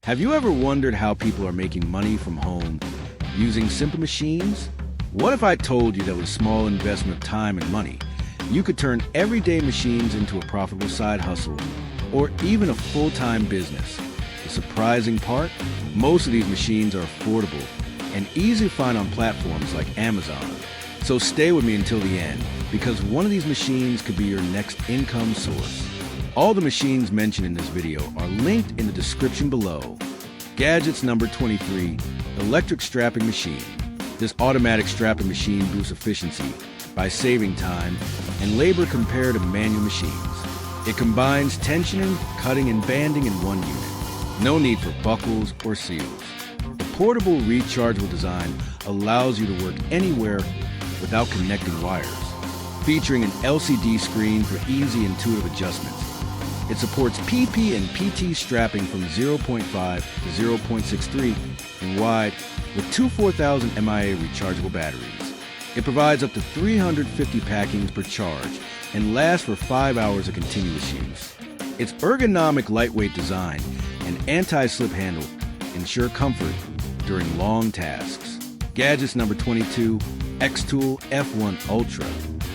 Have you ever wondered how people are making money from home using simple machines? What if I told you that with a small investment of time and money, you could turn everyday machines into a profitable side hustle or even a full-time business? The surprising part? Most of these machines are affordable and easy to find on platforms like Amazon. So stay with me until the end, because one of these machines could be your next income source. All the machines mentioned in this video are linked in the description below. Gadgets number 23, electric strapping machine. This automatic strapping machine boosts efficiency by saving time and labor compared to manual machines. It combines tensioning, cutting, and banding in one unit. No need for buckles or seals. The portable rechargeable design allows you to work anywhere without connecting wires, featuring an LCD screen for easy, intuitive adjustments. It supports PP and PT strapping from 0.5 to 0.63 in wide with two 4000 mAh rechargeable batteries. It provides up to 350 packings per charge and lasts for 5 hours of continuous use. Its ergonomic lightweight design and anti-slip handle ensure comfort during long tasks. Gadgets number 22, XTool F1 Ultra.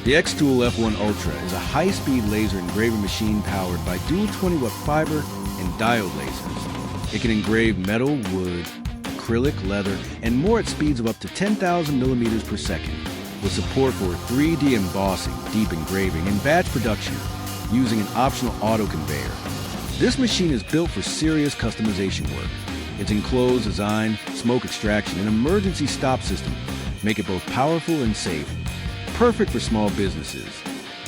The XTool F1 Ultra is a high-speed laser engraving machine powered by dual 20-watt fiber and diode lasers. It can engrave metal, wood, acrylic, leather, and more at speeds of up to 10,000 millimeters per second, with support for 3D embossing, deep engraving, and batch production using an optional auto conveyor. This machine is built for serious customization work. Its enclosed design, smoke extraction, and emergency stop system make it both powerful and safe. Perfect for small businesses.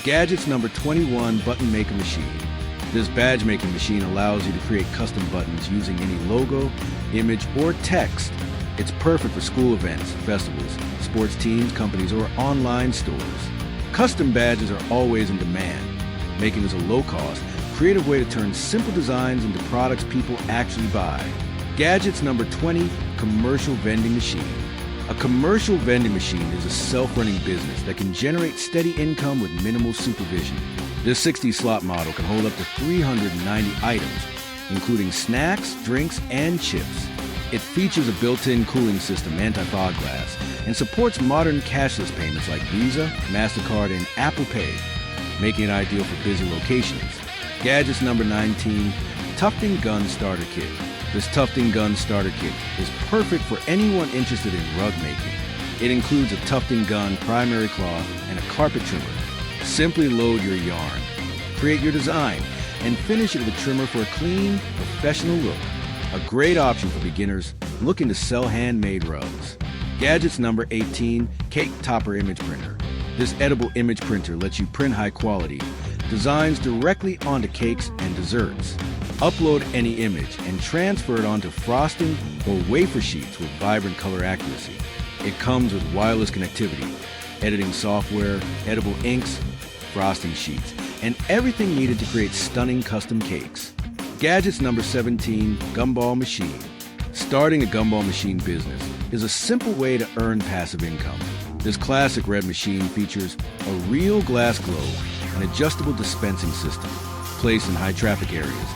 Gadgets number 21, button maker machine. This badge making machine allows you to create custom buttons using any logo, image, or text. It's perfect for school events, festivals, sports teams, companies, or online stores. Custom badges are always in demand, making this a low-cost, creative way to turn simple designs into products people actually buy. Gadgets number 20, commercial vending machine. A commercial vending machine is a self-running business that can generate steady income with minimal supervision. This 60-slot model can hold up to 390 items, including snacks, drinks, and chips. It features a built-in cooling system, anti-fog glass, and supports modern cashless payments like Visa, MasterCard, and Apple Pay, making it ideal for busy locations. Gadgets number 19, Tufting Gun Starter Kit. This Tufting Gun Starter Kit is perfect for anyone interested in rug making. It includes a tufting gun, primary cloth, and a carpet trimmer. Simply load your yarn, create your design, and finish it with a trimmer for a clean, professional look. A great option for beginners looking to sell handmade rugs. Gadgets number 18, Cake Topper Image Printer. This edible image printer lets you print high quality designs directly onto cakes and desserts. Upload any image and transfer it onto frosting or wafer sheets with vibrant color accuracy. It comes with wireless connectivity, editing software, edible inks, frosting sheets, and everything needed to create stunning custom cakes. Gadgets number 17, Gumball Machine. Starting a gumball machine business is a simple way to earn passive income. This classic red machine features a real glass globe and adjustable dispensing system placed in high traffic areas.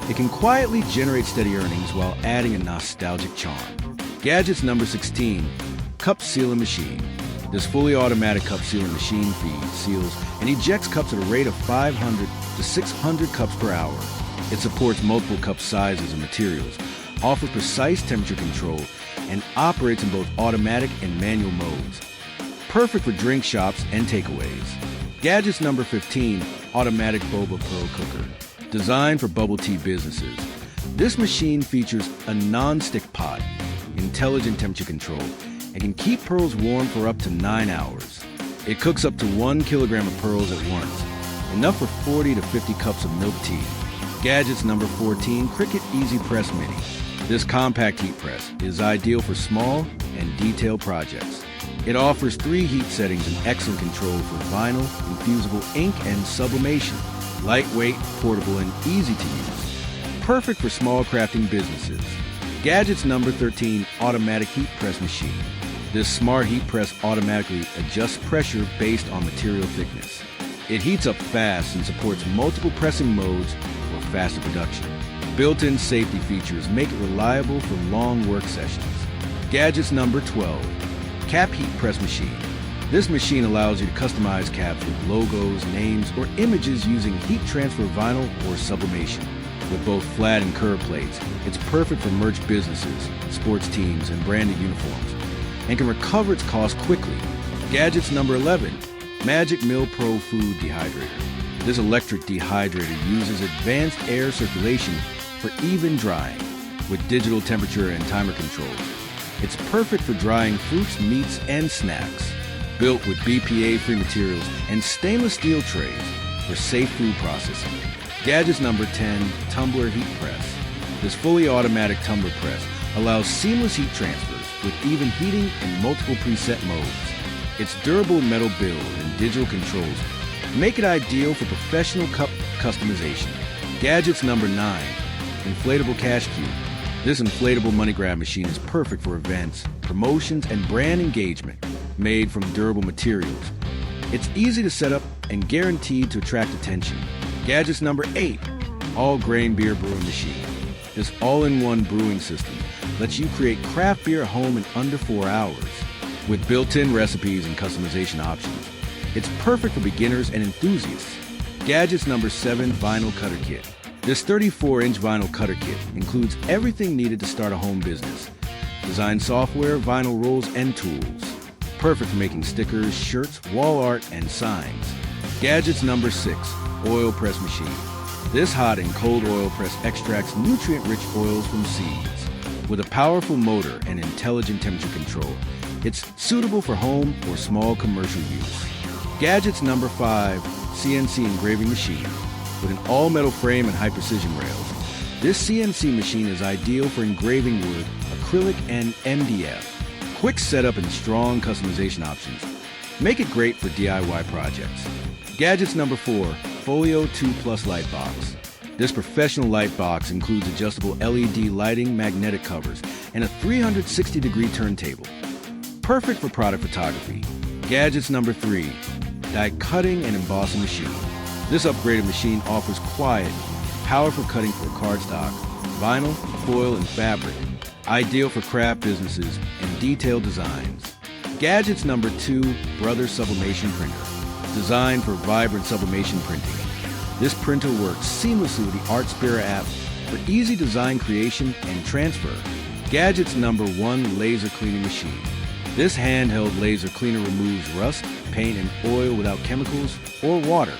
It can quietly generate steady earnings while adding a nostalgic charm. Gadgets number 16, Cup Sealing Machine. This fully automatic cup sealing machine feeds, seals, and ejects cups at a rate of 500 to 600 cups per hour. It supports multiple cup sizes and materials, offers precise temperature control, and operates in both automatic and manual modes. Perfect for drink shops and takeaways. Gadgets number 15, Automatic Boba Pro Cooker. Designed for bubble tea businesses, this machine features a non-stick pot, intelligent temperature control, and can keep pearls warm for up to 9 hours. It cooks up to 1 kilogram of pearls at once, enough for 40 to 50 cups of milk tea. Gadgets number 14, Cricut EasyPress Mini. This compact heat press is ideal for small and detailed projects. It offers 3 heat settings and excellent control for vinyl, infusible ink, and sublimation. Lightweight, portable, and easy to use. Perfect for small crafting businesses. Gadgets number 13, Automatic Heat Press Machine. This smart heat press automatically adjusts pressure based on material thickness. It heats up fast and supports multiple pressing modes for faster production. Built-in safety features make it reliable for long work sessions. Gadgets number 12. Cap Heat Press Machine. This machine allows you to customize caps with logos, names, or images using heat transfer vinyl or sublimation. With both flat and curved plates, it's perfect for merch businesses, sports teams, and branded uniforms, and can recover its cost quickly. Gadgets number 11. Magic Mill Pro Food Dehydrator. This electric dehydrator uses advanced air circulation for even drying, with digital temperature and timer controls. It's perfect for drying fruits, meats, and snacks. Built with BPA-free materials and stainless steel trays for safe food processing. Gadgets number 10. Tumbler Heat Press. This fully automatic tumbler press allows seamless heat transfers with even heating and multiple preset modes. Its durable metal build and digital controls make it ideal for professional cup customization. Gadgets number 9. Inflatable Cash Cube. This inflatable money grab machine is perfect for events, promotions, and brand engagement. Made from durable materials, it's easy to set up and guaranteed to attract attention. Gadgets number 8. All grain beer brewing machine. This all-in-one brewing system lets you create craft beer at home in under 4 hours. With built-in recipes and customization options, it's perfect for beginners and enthusiasts. Gadgets number 7. Vinyl Cutter Kit. This 34-inch vinyl cutter kit includes everything needed to start a home business. Design software, vinyl rolls, and tools. Perfect for making stickers, shirts, wall art, and signs. Gadgets number 6. Oil Press Machine. This hot and cold oil press extracts nutrient-rich oils from seeds. With a powerful motor and intelligent temperature control, it's suitable for home or small commercial use. Gadgets number 5. CNC Engraving Machine. With an all-metal frame and high-precision rails, this CNC machine is ideal for engraving wood, acrylic, and MDF. Quick setup and strong customization options make it great for DIY projects. Gadgets number 4. Folio 2 Plus Light Box. This professional light box includes adjustable LED lighting, magnetic covers, and a 360-degree turntable. Perfect for product photography. Gadgets number 3. Die Cutting and Embossing Machine. This upgraded machine offers quiet, powerful cutting for cardstock, vinyl, foil, and fabric. Ideal for craft businesses and detailed designs. Gadgets number 2. Brother Sublimation Printer. Designed for vibrant sublimation printing. This printer works seamlessly with the ArtSpira app for easy design creation and transfer. Gadgets number 1. Laser Cleaning Machine. This handheld laser cleaner removes rust, paint, and oil without chemicals or water.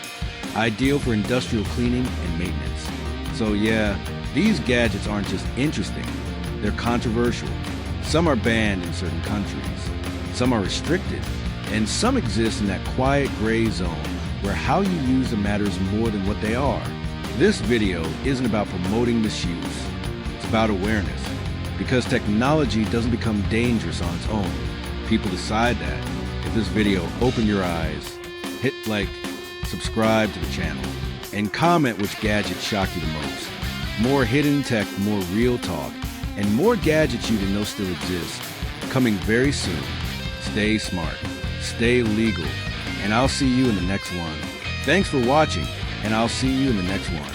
Ideal for industrial cleaning and maintenance. So yeah, these gadgets aren't just interesting, they're controversial. Some are banned in certain countries, some are restricted, and some exist in that quiet gray zone where how you use them matters more than what they are. This video isn't about promoting misuse, it's about awareness. Because technology doesn't become dangerous on its own. People decide that. If this video opened your eyes, hit like, subscribe to the channel, and comment which gadget shocked you the most. More hidden tech, more real talk, and more gadgets you didn't know still exist. Coming very soon. Stay smart, stay legal, and I'll see you in the next one. Thanks for watching, and I'll see you in the next one.